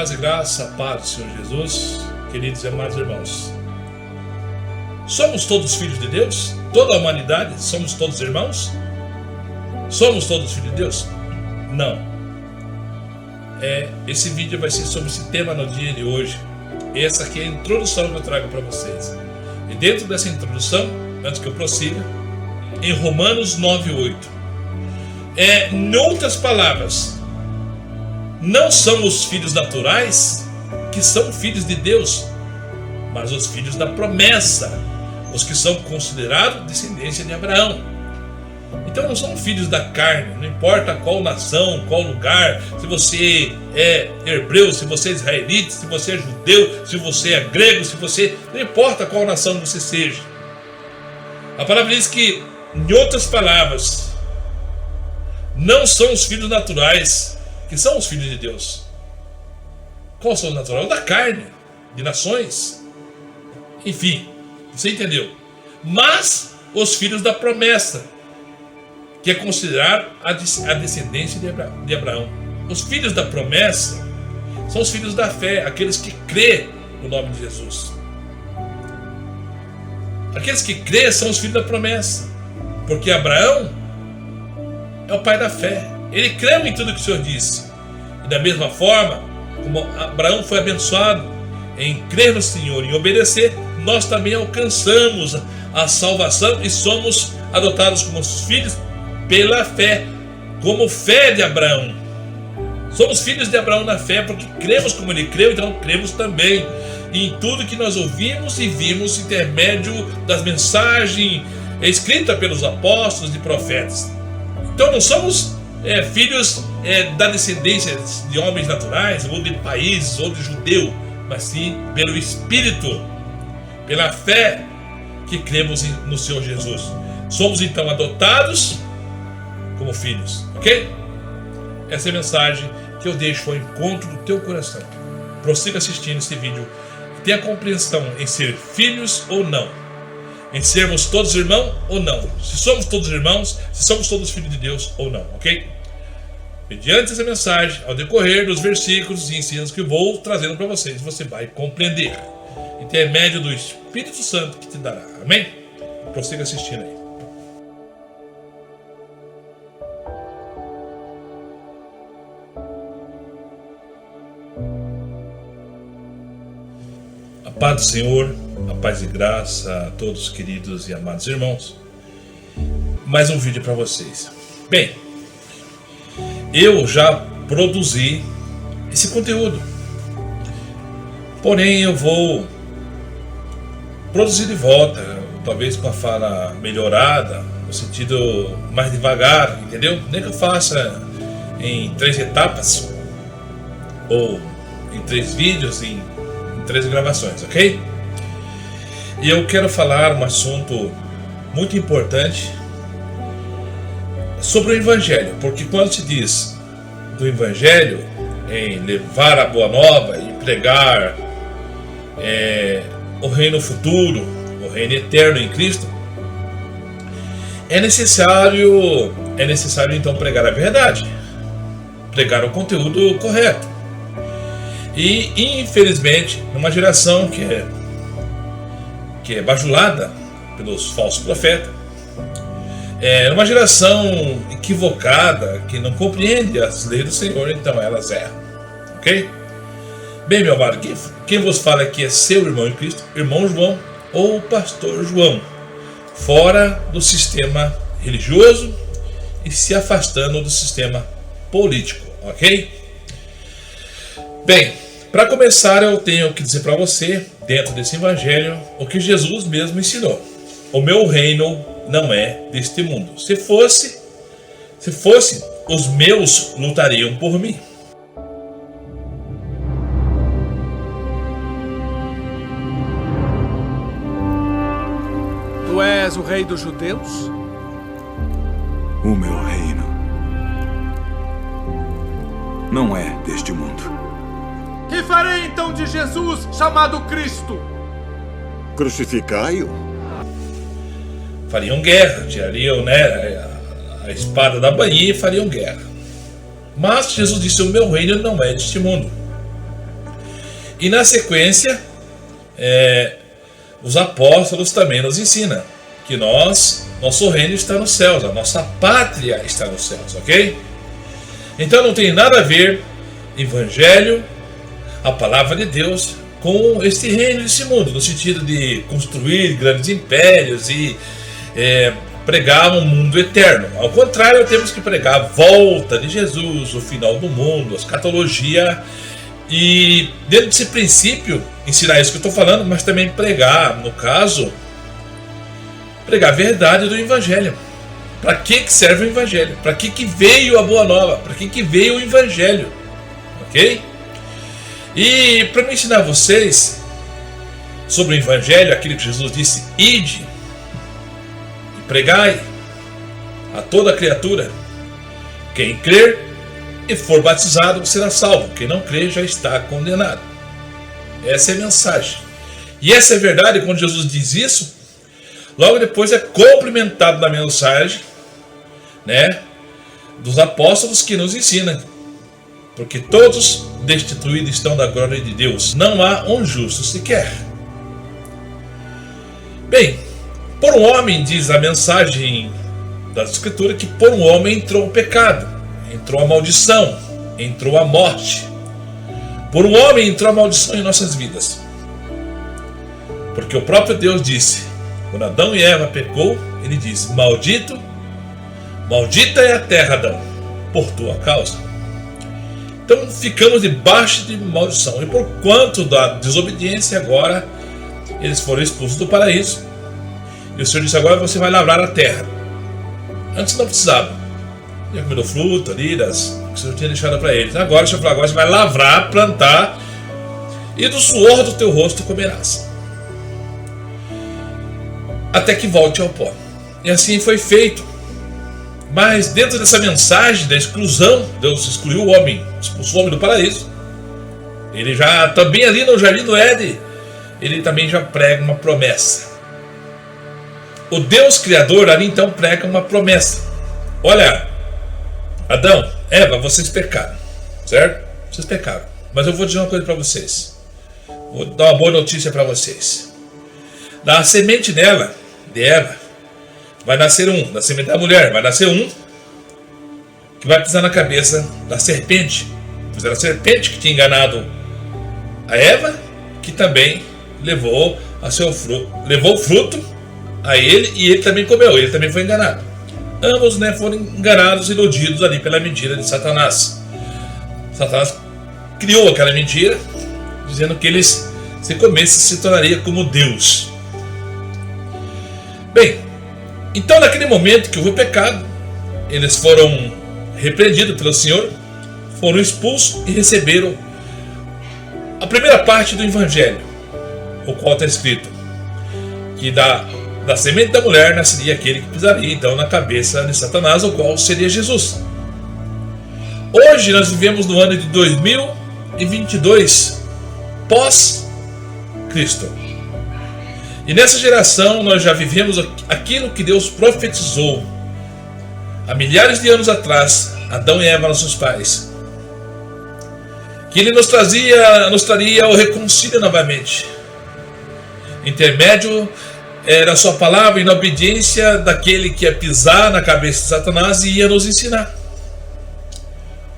Paz e graça, paz do Senhor Jesus, queridos e amados irmãos. Somos todos filhos de Deus? Toda a humanidade, somos todos irmãos? Somos todos filhos de Deus? Não. Esse vídeo vai ser sobre esse tema no dia de hoje. Essa aqui é a introdução que eu trago para vocês. E dentro dessa introdução, antes que eu prossiga, em Romanos 9:8, em outras palavras, não são os filhos naturais que são filhos de Deus, mas os filhos da promessa, os que são considerados descendência de Abraão. Então não são filhos da carne, não importa qual nação, qual lugar, se você é hebreu, se você é israelita, se você é judeu, se você é grego, não importa qual nação você seja. A palavra diz que, em outras palavras, não são os filhos naturais que são os filhos de Deus. Qual são os naturais? O da carne, de nações. Enfim, você entendeu? Mas os filhos da promessa, que é considerado a descendência de Abraão. Os filhos da promessa são os filhos da fé, aqueles que crêem no nome de Jesus. Aqueles que crêem são os filhos da promessa, porque Abraão é o pai da fé. Ele creu em tudo que o Senhor disse. E da mesma forma, como Abraão foi abençoado em crer no Senhor, em obedecer, nós também alcançamos a salvação e somos adotados como filhos pela fé, como fé de Abraão. Somos filhos de Abraão na fé, porque cremos como ele creu, então cremos também em tudo que nós ouvimos e vimos intermédio das mensagens escritas pelos apóstolos e profetas. Então não somos filhos da descendência de homens naturais, ou de países, ou de judeu, mas sim pelo Espírito, pela fé que cremos no Senhor Jesus. Somos então adotados como filhos, ok? Essa é a mensagem que eu deixo ao encontro do teu coração. Prossiga assistindo esse vídeo e tenha compreensão em ser filhos ou não, em sermos todos irmãos ou não, se somos todos irmãos, se somos todos filhos de Deus ou não, ok? Mediante essa mensagem, ao decorrer dos versículos e ensinos que eu vou trazendo para vocês, você vai compreender, intermédio do Espírito Santo que te dará, amém? Prossiga assistindo aí. A paz do Senhor, a paz e graça a todos queridos e amados irmãos. Mais um vídeo para vocês. Bem, eu já produzi esse conteúdo, porém eu vou produzir de volta, talvez com a fala melhorada, no sentido mais devagar, entendeu? Nem que eu faça em 3 etapas, ou em 3 vídeos, em 3 gravações, ok? E eu quero falar um assunto muito importante sobre o Evangelho, porque quando se diz do Evangelho, em levar a boa nova e pregar o reino futuro, o reino eterno em Cristo, é necessário então pregar a verdade, pregar o conteúdo correto. E infelizmente, numa geração que é bajulada pelos falsos profetas, numa geração equivocada, que não compreende as leis do Senhor, então elas erram, ok? Bem, meu amado, quem vos fala aqui é seu irmão em Cristo, irmão João ou pastor João, fora do sistema religioso e se afastando do sistema político, ok? Bem, para começar eu tenho que dizer para você, dentro desse evangelho, o que Jesus mesmo ensinou. O meu reino não é deste mundo. Se fosse, os meus lutariam por mim. Tu és o rei dos judeus? O meu reino não é deste mundo. Que farei então de Jesus, chamado Cristo? Crucificai-o. Fariam guerra, tirariam a espada da bainha e fariam guerra. Mas Jesus disse: o meu reino não é deste mundo. E na sequência, os apóstolos também nos ensinam que nosso reino está nos céus, a nossa pátria está nos céus, ok? Então não tem nada a ver Evangelho, a palavra de Deus, com este reino, esse mundo, no sentido de construir grandes impérios e pregar um mundo eterno. Ao contrário, temos que pregar a volta de Jesus, o final do mundo, a escatologia, e dentro desse princípio, ensinar isso que eu estou falando, mas também pregar, no caso, pregar a verdade do Evangelho. Para que serve o Evangelho? Para que veio a Boa Nova? Para que veio o Evangelho? Ok? E para me ensinar vocês sobre o Evangelho, aquilo que Jesus disse, ide e pregai a toda criatura. Quem crer e for batizado será salvo. Quem não crer já está condenado. Essa é a mensagem. E essa é a verdade. Quando Jesus diz isso, logo depois é complementado na mensagem, dos apóstolos que nos ensinam. Porque todos destituídos estão da glória de Deus. Não há um justo sequer. Bem, por um homem, diz a mensagem das Escrituras, que por um homem entrou o pecado, entrou a maldição, entrou a morte. Por um homem entrou a maldição em nossas vidas. Porque o próprio Deus disse, quando Adão e Eva pecou, ele disse, maldita é a terra, Adão, por tua causa. Então ficamos debaixo de maldição. E por quanto da desobediência, agora eles foram expulsos do paraíso. E o Senhor disse, agora você vai lavrar a terra. Antes não precisava. Ia comer o fruto ali que o Senhor tinha deixado para eles. Agora o Senhor falou, agora você vai lavrar, plantar, e do suor do teu rosto comerás, até que volte ao pó. E assim foi feito. Mas dentro dessa mensagem da exclusão, Deus excluiu o homem, expulsou o homem do paraíso. Ele já também ali no Jardim do Éden, ele também já prega uma promessa. O Deus Criador ali então prega uma promessa. Olha, Adão, Eva, vocês pecaram, certo? Vocês pecaram. Mas eu vou dizer uma coisa para vocês. Vou dar uma boa notícia para vocês. Da semente dela, de Eva, vai nascer da semente da mulher, vai nascer que vai pisar na cabeça da serpente. Pois era a serpente que tinha enganado a Eva, que também levou o fruto a ele, e ele também comeu, ele também foi enganado. Ambos foram enganados, iludidos ali pela mentira de Satanás. Satanás criou aquela mentira, dizendo que eles, se comessem, se tornaria como Deus. Bem, então naquele momento que houve o pecado, eles foram repreendidos pelo Senhor, foram expulsos e receberam a primeira parte do Evangelho, o qual está escrito que da semente da mulher nasceria aquele que pisaria então na cabeça de Satanás, o qual seria Jesus. Hoje nós vivemos no ano de 2022, pós-Cristo. E nessa geração nós já vivemos aquilo que Deus profetizou há milhares de anos atrás, Adão e Eva, nossos pais. Que Ele nos traria o reconcílio novamente. Intermédio era a sua palavra, e na obediência daquele que ia pisar na cabeça de Satanás e ia nos ensinar.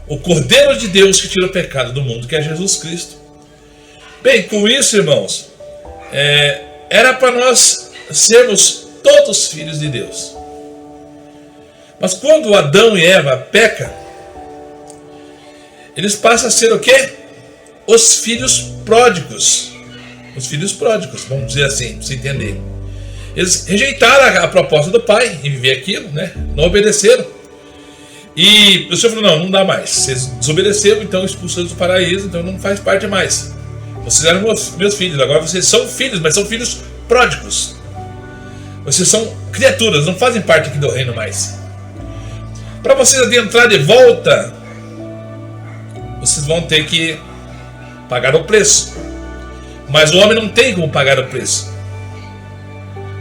O Cordeiro de Deus que tira o pecado do mundo, que é Jesus Cristo. Bem, com isso, irmãos, era para nós sermos todos filhos de Deus. Mas quando Adão e Eva pecam, eles passam a ser o quê? Os filhos pródigos. Os filhos pródigos, vamos dizer assim, para você entender. Eles rejeitaram a proposta do pai em viver aquilo, não obedeceram. E o Senhor falou, não dá mais. Vocês desobedeceram, então expulsaram do paraíso, então não faz parte mais. Vocês eram meus filhos, agora vocês são filhos, mas são filhos pródigos. Vocês são criaturas, não fazem parte aqui do reino mais. Para vocês adentrar de volta, vocês vão ter que pagar o preço. Mas o homem não tem como pagar o preço.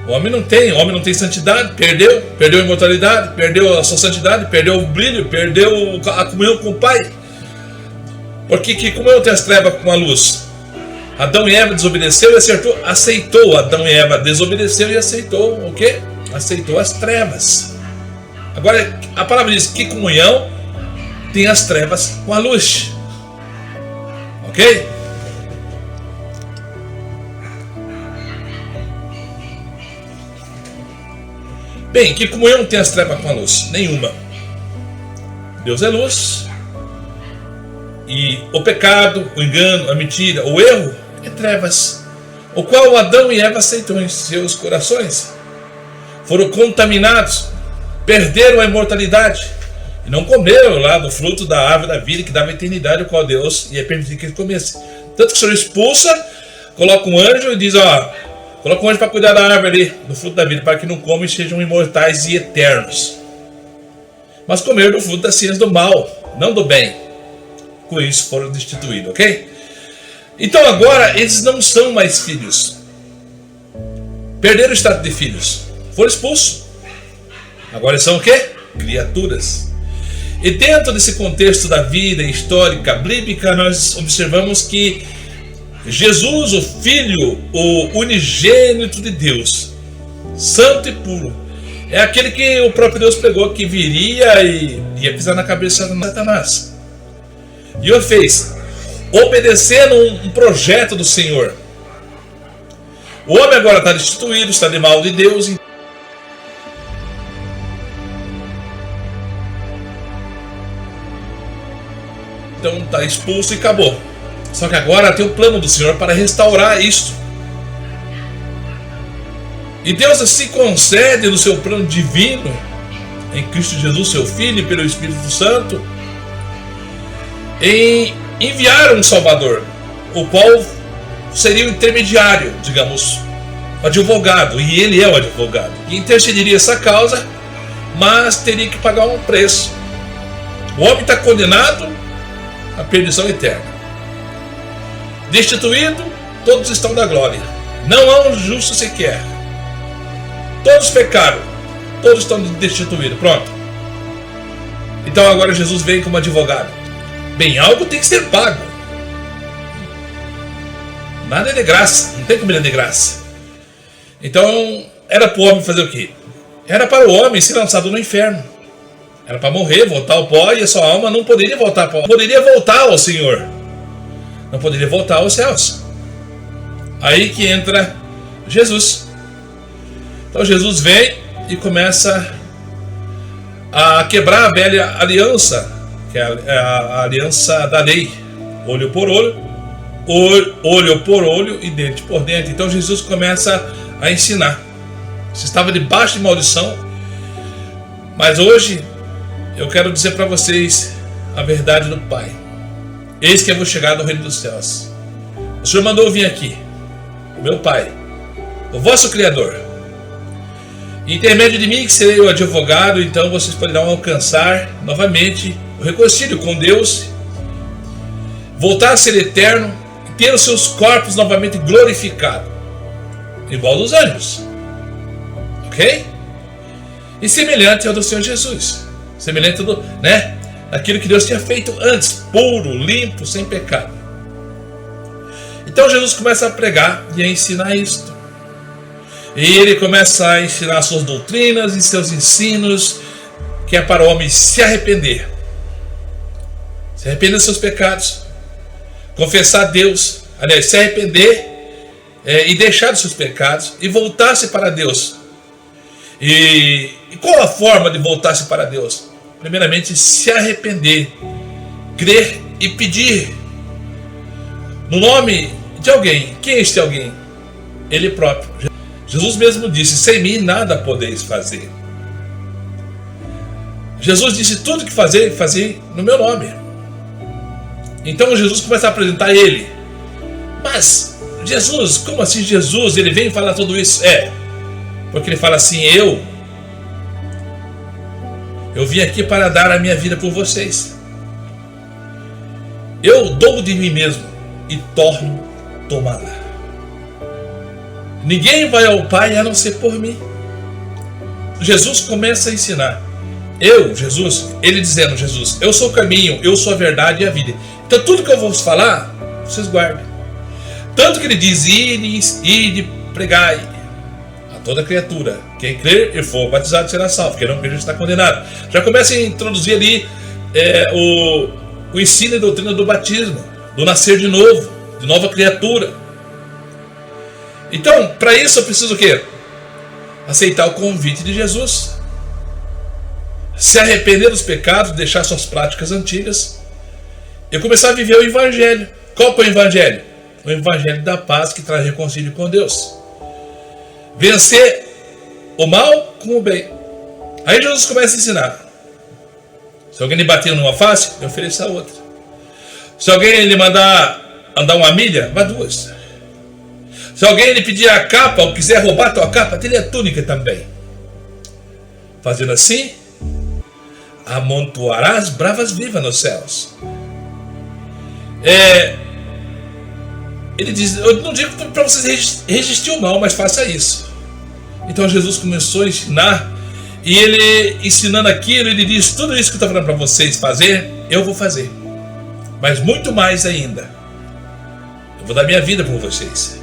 O homem não tem santidade, perdeu a imortalidade, perdeu a sua santidade, perdeu o brilho, perdeu a comunhão com o Pai. Porque que comunhão tem as trevas com a luz? Adão e Eva desobedeceu e aceitou. Adão e Eva desobedeceu e aceitou o quê? Aceitou as trevas. Agora a palavra diz que comunhão tem as trevas com a luz. Ok? Bem, que comunhão tem as trevas com a luz? Nenhuma. Deus é luz. E o pecado, o engano, a mentira, o erro é trevas, o qual Adão e Eva aceitam em seus corações. Foram contaminados, perderam a imortalidade e não comeram lá do fruto da árvore da vida que dava eternidade, o qual Deus ia permitir que eles comessem. Tanto que o Senhor expulsa, coloca um anjo e diz, coloca um anjo para cuidar da árvore ali, do fruto da vida, para que não comam e sejam imortais e eternos. Mas comeram do fruto da ciência do mal, não do bem. Com isso foram destituídos, ok? Então agora eles não são mais filhos. Perderam o status de filhos. Foram expulsos. Agora eles são o quê? Criaturas. E dentro desse contexto da vida histórica bíblica, nós observamos que Jesus, o Filho, o unigênito de Deus, santo e puro, é aquele que o próprio Deus pregou que viria e ia pisar na cabeça de Satanás. E o fez, obedecendo um projeto do Senhor. O homem agora está destituído, está de mal de Deus. Então está expulso e acabou. Só que agora tem o plano do Senhor para restaurar isto. E Deus assim concede no seu plano divino, em Cristo Jesus, seu Filho, pelo Espírito Santo, em enviar um Salvador, o qual seria o intermediário, digamos, o advogado, e ele é o advogado, que intercederia essa causa, mas teria que pagar um preço. O homem está condenado à perdição eterna. Destituído, todos estão da glória. Não há um justo sequer. Todos pecaram, todos estão destituídos. Pronto. Então agora Jesus vem como advogado. Bem, algo tem que ser pago. Nada é de graça, não tem comida de graça. Então, era para o homem fazer o quê? Era para o homem ser lançado no inferno. Era para morrer, voltar ao pó, e a sua alma não poderia voltar ao pó. Não poderia voltar ao Senhor. Não poderia voltar aos céus. Aí que entra Jesus. Então Jesus vem e começa a quebrar a velha aliança, que é a aliança da lei, olho por olho, olho por olho e dente por dente. Então Jesus começa a ensinar. Você estava debaixo de maldição, mas hoje eu quero dizer para vocês a verdade do Pai. Eis que eu vou chegar no reino dos céus. O Senhor mandou vir aqui, o meu Pai, o vosso Criador. Intermédio de mim, que serei o advogado, então vocês poderão alcançar novamente o reconcílio com Deus, voltar a ser eterno e ter os seus corpos novamente glorificados, igual dos anjos. Ok? E semelhante ao do Senhor Jesus, semelhante daquilo que Deus tinha feito antes, puro, limpo, sem pecado. Então Jesus começa a pregar e a ensinar isto. E ele começa a ensinar suas doutrinas e seus ensinos, que é para o homem se arrepender. Se arrepender dos seus pecados, confessar a Deus, aliás, se arrepender e deixar dos seus pecados e voltar-se para Deus. E qual a forma de voltar-se para Deus? Primeiramente, se arrepender, crer e pedir no nome de alguém. Quem é este alguém? Ele próprio. Jesus mesmo disse, sem mim nada podeis fazer. Jesus disse, tudo que fazer, fazei no meu nome. Então Jesus começa a apresentar ele. Mas, Jesus, como assim Jesus? Ele vem falar tudo isso? Porque ele fala assim, eu vim aqui para dar a minha vida por vocês. Eu dou de mim mesmo e torno tomá-la. Ninguém vai ao Pai a não ser por mim. Jesus começa a ensinar. Ele dizendo, Jesus, eu sou o caminho, eu sou a verdade e a vida. Então tudo que eu vou falar, vocês guardem. Tanto que ele diz: ide, pregai a toda criatura. Quem crer e for batizado será salvo. Quem não crer já está condenado. Já começa a introduzir ali o ensino e doutrina do batismo, do nascer de novo, de nova criatura. Então, para isso eu preciso o quê? Aceitar o convite de Jesus, se arrepender dos pecados, deixar suas práticas antigas e começar a viver o Evangelho. Qual que é o Evangelho? O Evangelho da paz, que traz reconcílio com Deus. Vencer o mal com o bem. Aí Jesus começa a ensinar. Se alguém lhe bater numa face, lhe ofereça a outra. Se alguém lhe mandar andar uma milha, vá duas. Se alguém lhe pedir a capa ou quiser roubar a tua capa, dê-lhe a túnica também. Fazendo assim, amontoarás bravas vivas nos céus. Ele diz: eu não digo para vocês resistir ao mal, mas faça isso. Então Jesus começou a ensinar, e ele ensinando aquilo, ele diz: tudo isso que eu estou falando para vocês fazer, eu vou fazer, mas muito mais ainda. Eu vou dar minha vida por vocês.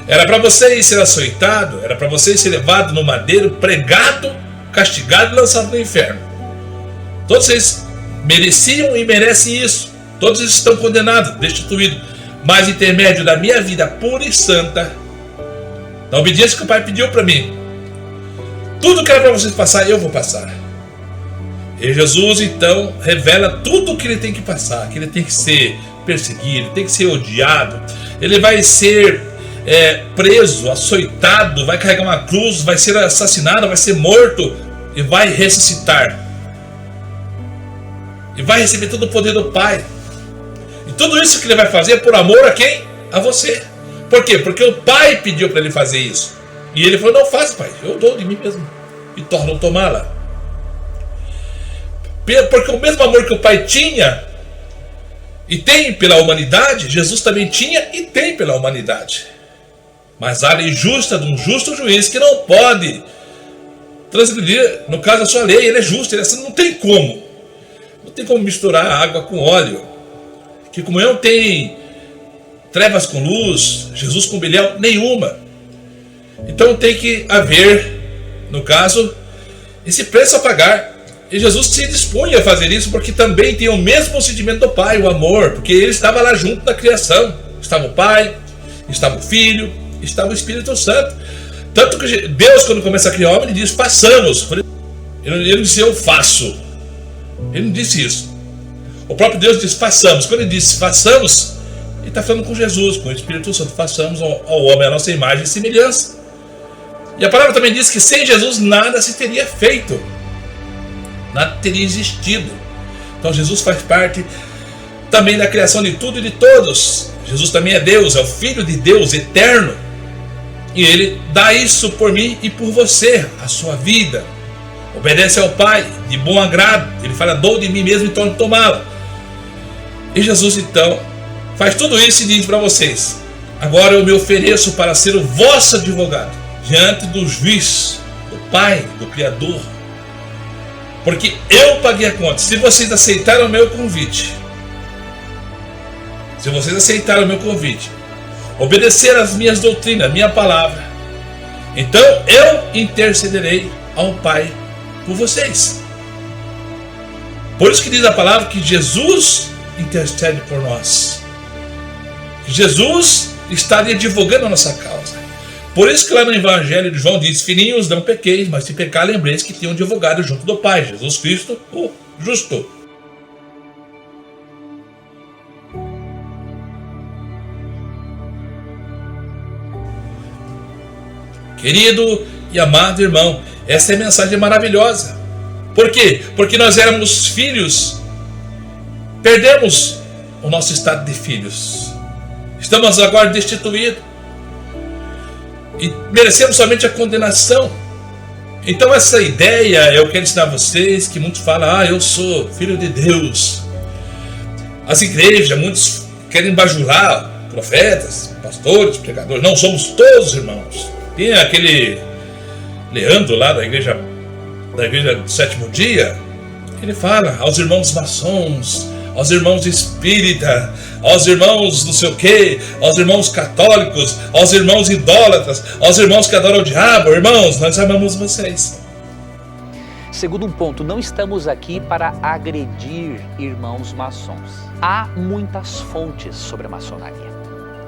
Era para vocês ser açoitado, era para vocês ser levado no madeiro, pregado, castigado e lançado no inferno. Todos vocês mereciam e merecem isso. Todos eles estão condenados, destituídos. Mas em intermédio da minha vida pura e santa, da obediência que o Pai pediu para mim, tudo que era para vocês passar, eu vou passar. E Jesus então revela tudo o que ele tem que passar, que ele tem que ser perseguido, tem que ser odiado, ele vai ser preso, açoitado, vai carregar uma cruz, vai ser assassinado, vai ser morto e vai ressuscitar. E vai receber todo o poder do Pai. E tudo isso que ele vai fazer é por amor a quem? A você. Por quê? Porque o Pai pediu para ele fazer isso. E ele falou: não faça, Pai, eu dou de mim mesmo e torno tomá-la. Porque o mesmo amor que o Pai tinha e tem pela humanidade, Jesus também tinha e tem pela humanidade. Mas a lei justa de um justo juiz que não pode transgredir, no caso, a sua lei. Ele é justo, ele não tem como. Não tem como misturar água com óleo. Que comunhão tem trevas com luz, Jesus com Belial, nenhuma. Então tem que haver, no caso, esse preço a pagar. E Jesus se dispunha a fazer isso porque também tem o mesmo sentimento do Pai, o amor, porque ele estava lá junto na criação. Estava o Pai, estava o Filho, estava o Espírito Santo. Tanto que Deus, quando começa a criar o homem, ele diz: façamos. Ele não disse: eu faço. Ele não disse isso. O próprio Deus diz: façamos. Quando ele disse façamos, ele está falando com Jesus, com o Espírito Santo. Façamos ao homem a nossa imagem e semelhança. E a palavra também diz que sem Jesus nada se teria feito, nada teria existido. Então Jesus faz parte também da criação de tudo e de todos. Jesus também é Deus, é o Filho de Deus eterno. E ele dá isso por mim e por você, a sua vida. Obedece ao Pai de bom agrado. Ele fala: dou de mim mesmo e torno tomá-la. E Jesus então faz tudo isso e diz para vocês: agora eu me ofereço para ser o vosso advogado diante do juiz, do Pai, do Criador. Porque eu paguei a conta. Se vocês aceitaram o meu convite, obedecer às minhas doutrinas, a minha palavra, então eu intercederei ao Pai por vocês. Por isso que diz a palavra que Jesus intercede por nós. Que Jesus está ali advogando a nossa causa. Por isso que lá no Evangelho de João diz: filhinhos, não pequeis, mas se pecar, lembreis que tem um advogado junto do Pai, Jesus Cristo, o justo. Querido e amado irmão, essa é a mensagem maravilhosa. Por quê? Porque nós éramos filhos, perdemos o nosso estado de filhos, estamos agora destituídos e merecemos somente a condenação. Então essa ideia eu quero ensinar a vocês, que muitos falam: eu sou filho de Deus. As igrejas, muitos querem bajular profetas, pastores, pregadores. Não, somos todos irmãos. Tem aquele Leandro lá da igreja do Sétimo Dia, ele fala aos irmãos maçons, aos irmãos espírita, aos irmãos não sei o que, aos irmãos católicos, aos irmãos idólatras, aos irmãos que adoram o diabo. Irmãos, nós amamos vocês. Segundo um ponto, não estamos aqui para agredir irmãos maçons. Há muitas fontes sobre a maçonaria,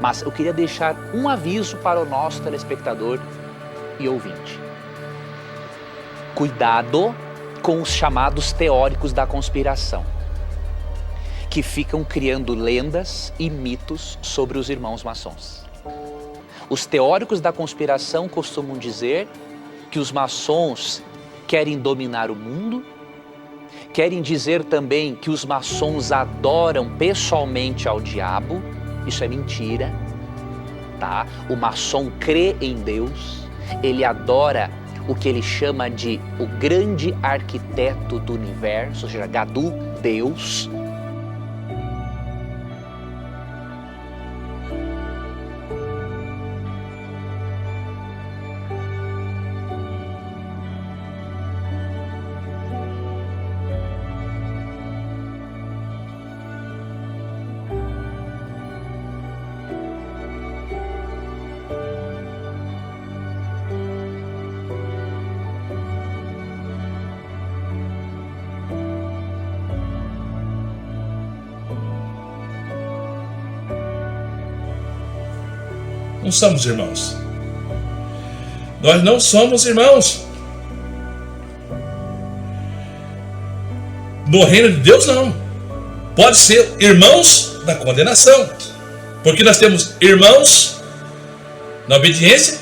mas eu queria deixar um aviso para o nosso telespectador e ouvinte. Cuidado com os chamados teóricos da conspiração, que ficam criando lendas e mitos sobre os irmãos maçons. Os teóricos da conspiração costumam dizer que os maçons querem dominar o mundo, querem dizer também que os maçons adoram pessoalmente ao diabo. Isso é mentira, tá? O maçom crê em Deus, ele adora o que ele chama de o grande arquiteto do universo, ou seja, Gadu, Deus. Não somos irmãos. Nós não somos irmãos. No reino de Deus, não. Pode ser irmãos da condenação. Porque nós temos irmãos na obediência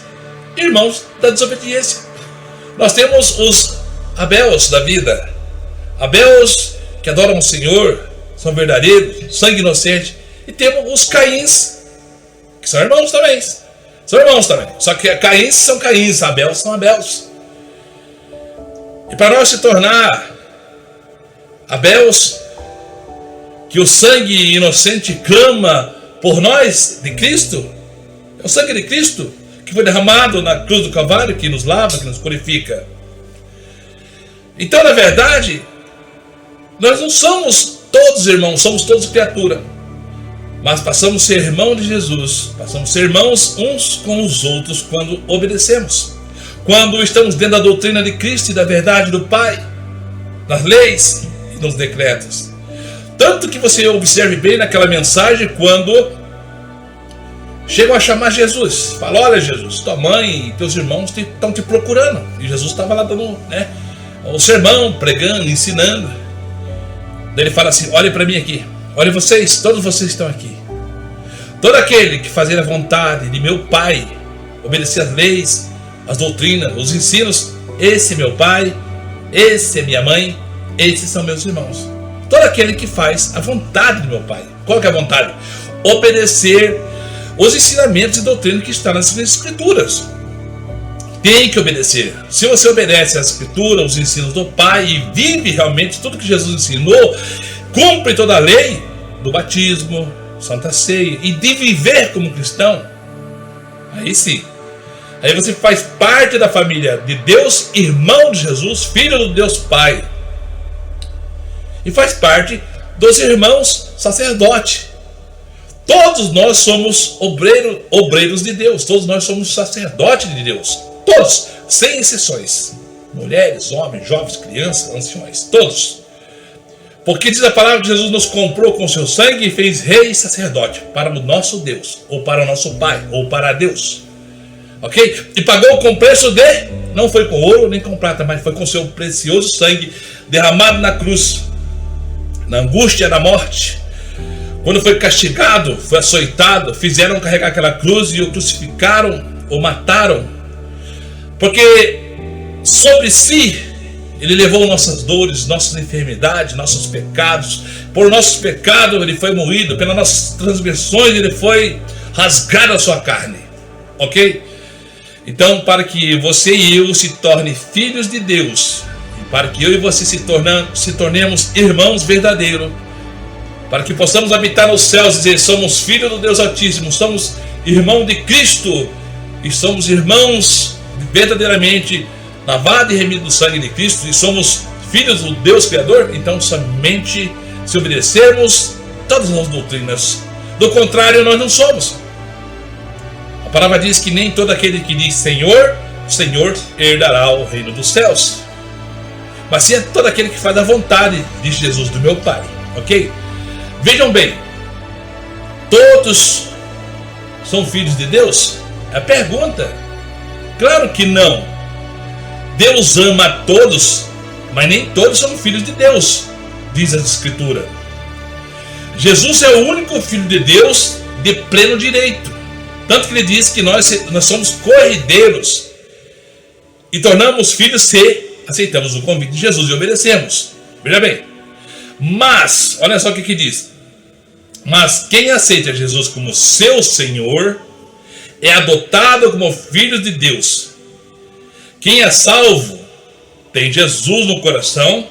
e irmãos da desobediência. Nós temos os Abéus da vida. Abéus que adoram o Senhor, são verdadeiros, sangue inocente. E temos os Caíns, que são irmãos também. São irmãos também. Só que Caíns são Caíns, Abéus são Abéus. E para nós se tornar Abéus, que o sangue inocente clama por nós de Cristo, é o sangue de Cristo que foi derramado na cruz do Calvário, que nos lava, que nos purifica. Então, na verdade, nós não somos todos irmãos, somos todos criatura. Mas passamos a ser irmão de Jesus, passamos a ser irmãos uns com os outros quando obedecemos. Quando estamos dentro da doutrina de Cristo e da verdade do Pai, nas leis e nos decretos. Tanto que você observe bem naquela mensagem quando chegam a chamar Jesus. Fala, olha Jesus, tua mãe e teus irmãos estão te procurando. E Jesus estava lá dando o sermão, pregando, ensinando. Daí ele fala assim, olhem para mim aqui. Olhem vocês, todos vocês estão aqui. Todo aquele que fazer a vontade de meu Pai, obedecer as leis, as doutrinas, os ensinos, esse é meu Pai, esse é minha mãe, esses são meus irmãos. Todo aquele que faz a vontade de meu Pai. Qual que é a vontade? Obedecer os ensinamentos e doutrinas que estão nas Escrituras. Tem que obedecer. Se você obedece às Escrituras, os ensinos do Pai e vive realmente tudo que Jesus ensinou, cumpre toda a lei do batismo, Santa Ceia e de viver como cristão, aí sim, aí você faz parte da família de Deus, irmão de Jesus, filho do Deus Pai, e faz parte dos irmãos sacerdote. Todos nós somos obreiros de Deus, todos nós somos sacerdotes de Deus, todos, sem exceções, mulheres, homens, jovens, crianças, anciões, todos. Porque diz a palavra que Jesus nos comprou com seu sangue e fez rei e sacerdote para o nosso Deus, ou para o nosso Pai, ou para Deus. Ok? E pagou com preço não foi com ouro nem com prata, mas foi com seu precioso sangue derramado na cruz, na angústia da morte. Quando foi castigado, foi açoitado, fizeram carregar aquela cruz e o crucificaram, o mataram. Porque sobre si ele levou nossas dores, nossas enfermidades, nossos pecados. Por nossos pecados ele foi moído, pelas nossas transgressões ele foi rasgado a sua carne. Ok? Então, para que você e eu se tornem filhos de Deus, e para que eu e você se tornemos irmãos verdadeiros, para que possamos habitar nos céus e dizer, somos filhos do Deus Altíssimo, somos irmãos de Cristo, e somos irmãos verdadeiramente lavado e remido do sangue de Cristo, e somos filhos do Deus Criador, então somente se obedecermos todas as doutrinas. Do contrário, nós não somos. A palavra diz que nem todo aquele que diz Senhor, Senhor, herdará o reino dos céus. Mas sim é todo aquele que faz a vontade de Jesus, do meu Pai. Ok? Vejam bem. Todos são filhos de Deus? É a pergunta. Claro que não. Deus ama a todos, mas nem todos são filhos de Deus, diz a Escritura. Jesus é o único Filho de Deus de pleno direito. Tanto que ele diz que nós somos corredeiros e tornamos filhos se aceitamos o convite de Jesus e obedecemos. Veja bem. Mas, olha só o que diz. Mas quem aceita Jesus como seu Senhor é adotado como filho de Deus. Quem é salvo tem Jesus no coração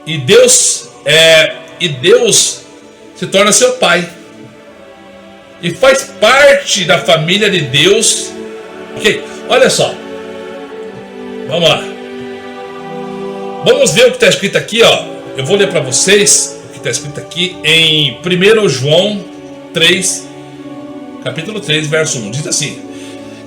e Deus se torna seu Pai e faz parte da família de Deus. Ok? Olha só. Vamos lá. Vamos ver o que está escrito aqui, ó. Eu vou ler para vocês o que está escrito aqui em 1 João 3, capítulo 3, verso 1. Diz assim: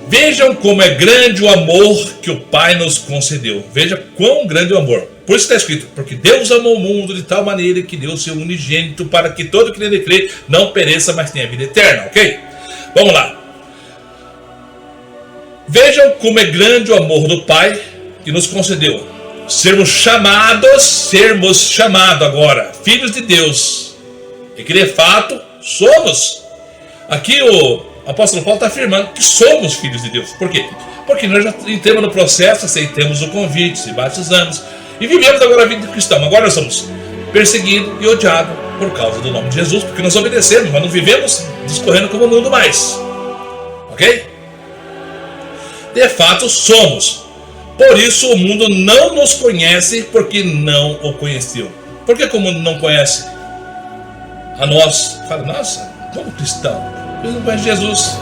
vejam como é grande o amor que o Pai nos concedeu. Veja quão grande o amor. Por isso está escrito: porque Deus amou o mundo de tal maneira que deu o seu unigênito para que todo que nele crê não pereça, mas tenha vida eterna. Ok? Vamos lá. Vejam como é grande o amor do Pai que nos concedeu. Sermos chamados agora, filhos de Deus. E que de fato somos. Aqui o apóstolo Paulo está afirmando que somos filhos de Deus. Por quê? Porque nós já entramos no processo, aceitamos o convite, se batizamos e vivemos agora a vida de cristão. Agora nós somos perseguidos e odiados por causa do nome de Jesus, porque nós obedecemos, mas não vivemos discorrendo como o mundo mais. Ok? De fato somos. Por isso o mundo não nos conhece, porque não o conheceu. Por que como não conhece a nós? Fala, nossa, como cristão, eles não conhecem Jesus,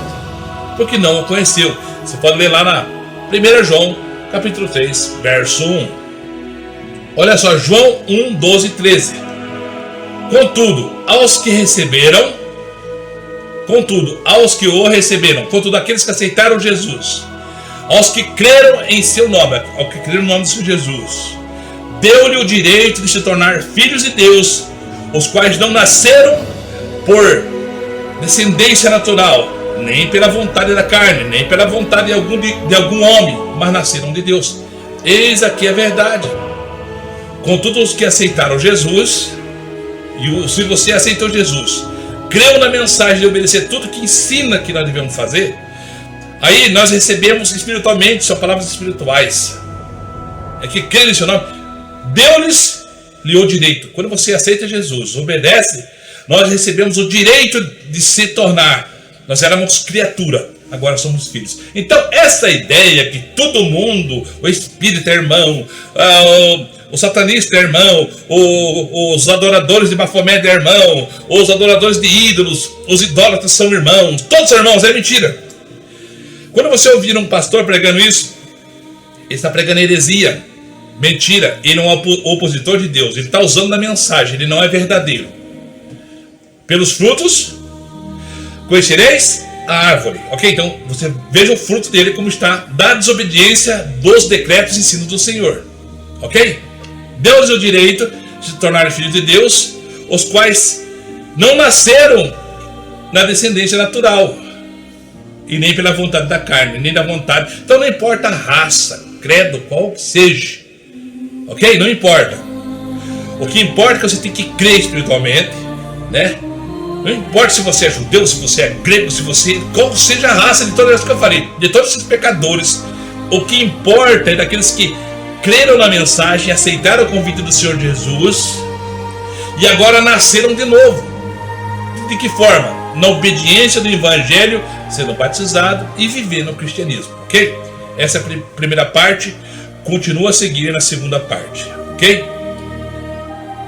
porque não o conheceu. Você pode ler lá na 1 João, capítulo 3, verso 1. Olha só, João 1, 12 e 13. Contudo, aos que o receberam, contudo, aqueles que aceitaram Jesus, aos que creram em seu nome, aos que creram no nome de Jesus, deu-lhe o direito de se tornar filhos de Deus, os quais não nasceram por descendência natural, nem pela vontade da carne, nem pela vontade de algum homem, mas nasceram de Deus. Eis aqui a verdade. Contudo, os que aceitaram Jesus, e se você aceitou Jesus, creu na mensagem de obedecer tudo que ensina que nós devemos fazer, aí nós recebemos espiritualmente, são palavras espirituais. É que crê em seu nome, deu-lhe o direito. Quando você aceita Jesus, obedece, nós recebemos o direito de se tornar. Nós éramos criatura, agora somos filhos. Então essa ideia que todo mundo, o espírito é irmão, o satanista é irmão, os adoradores de Bafomé é irmão, os adoradores de ídolos, os idólatras são irmãos, todos são irmãos, é mentira. Quando você ouvir um pastor pregando isso, ele está pregando heresia, mentira. Ele não é opositor de Deus, ele está usando a mensagem, ele não é verdadeiro. Pelos frutos conhecereis a árvore. Ok? Então você veja o fruto dele como está, da desobediência dos decretos e ensinos do Senhor. Ok? Deu-lhes o direito de se tornarem filhos de Deus, os quais não nasceram na descendência natural, e nem pela vontade da carne, nem da vontade. Então não importa a raça, credo, qual que seja. Ok? Não importa. O que importa é que você tem que crer espiritualmente, né? Não importa se você é judeu, se você é grego, se você, qual seja a raça de todas as que eu falei, de todos esses pecadores. O que importa é daqueles que creram na mensagem, aceitaram o convite do Senhor Jesus e agora nasceram de novo. De que forma? Na obediência do Evangelho, sendo batizado e vivendo o cristianismo, ok? Essa é a primeira parte, continua a seguir na segunda parte, ok?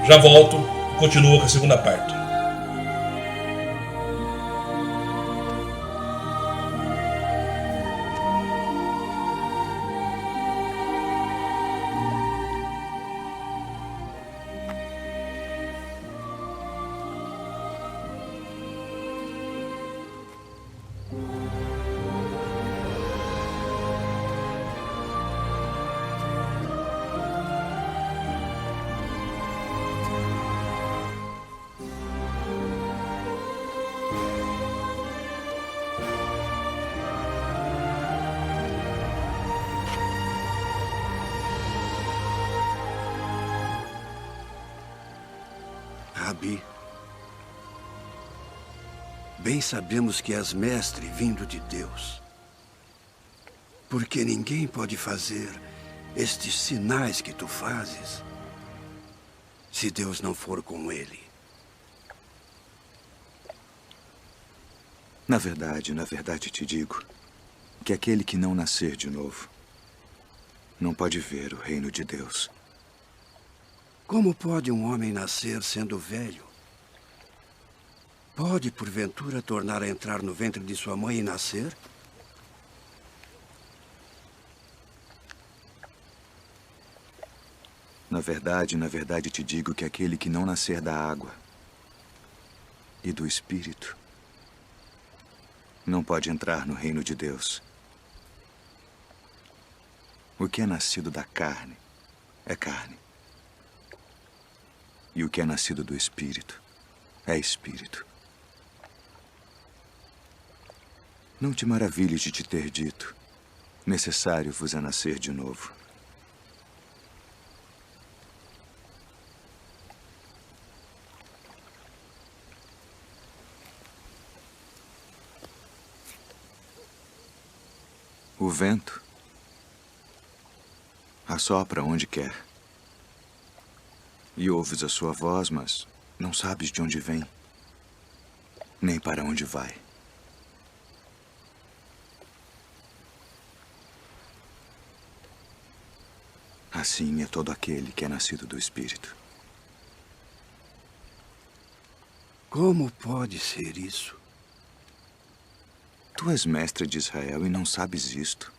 Já volto, continua com a segunda parte. Rabi, bem sabemos que és mestre vindo de Deus, porque ninguém pode fazer estes sinais que tu fazes se Deus não for com ele. Na verdade te digo que aquele que não nascer de novo não pode ver o reino de Deus. Como pode um homem nascer sendo velho? Pode, porventura, tornar a entrar no ventre de sua mãe e nascer? Na verdade te digo que aquele que não nascer da água e do Espírito não pode entrar no reino de Deus. O que é nascido da carne é carne. E o que é nascido do Espírito é Espírito. Não te maravilhes de te ter dito: necessário vos é nascer de novo. O vento assopra onde quer. E ouves a sua voz, mas não sabes de onde vem, nem para onde vai. Assim é todo aquele que é nascido do Espírito. Como pode ser isso? Tu és mestre de Israel e não sabes isto.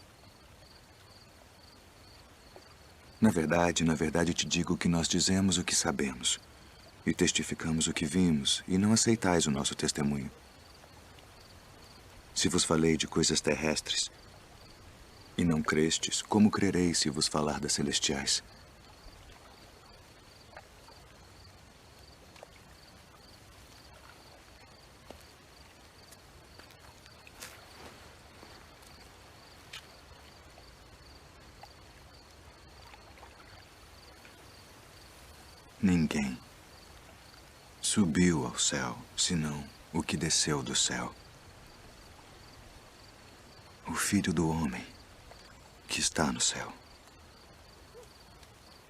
Na verdade te digo que nós dizemos o que sabemos e testificamos o que vimos, e não aceitais o nosso testemunho. Se vos falei de coisas terrestres e não crestes, como crereis se vos falar das celestiais? Ninguém subiu ao céu, senão o que desceu do céu. O Filho do Homem que está no céu.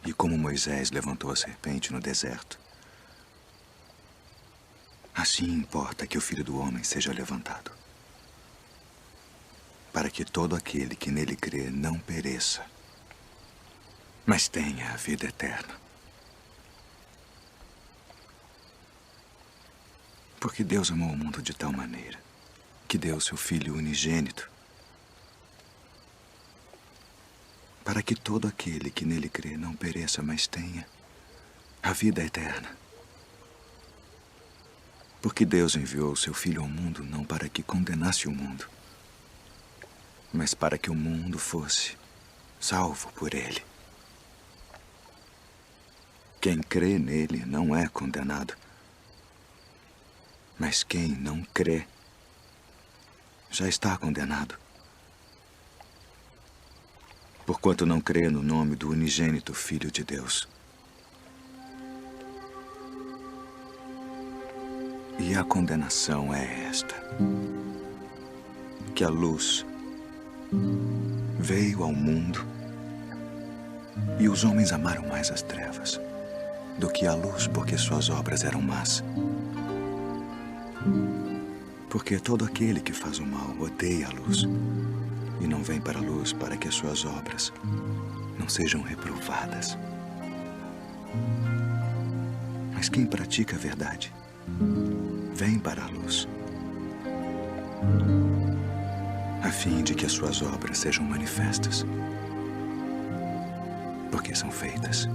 E como Moisés levantou a serpente no deserto, assim importa que o Filho do Homem seja levantado, para que todo aquele que nele crê não pereça, mas tenha a vida eterna. Porque Deus amou o mundo de tal maneira que deu seu Filho unigênito, para que todo aquele que nele crê não pereça, mas tenha a vida eterna. Porque Deus enviou seu Filho ao mundo não para que condenasse o mundo, mas para que o mundo fosse salvo por ele. Quem crê nele não é condenado, mas quem não crê já está condenado, porquanto não crê no nome do unigênito Filho de Deus. E a condenação é esta: que a luz veio ao mundo e os homens amaram mais as trevas do que a luz, porque suas obras eram más. Porque todo aquele que faz o mal odeia a luz e não vem para a luz, para que as suas obras não sejam reprovadas. Mas quem pratica a verdade vem para a luz, a fim de que as suas obras sejam manifestas, porque são feitas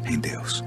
em Deus.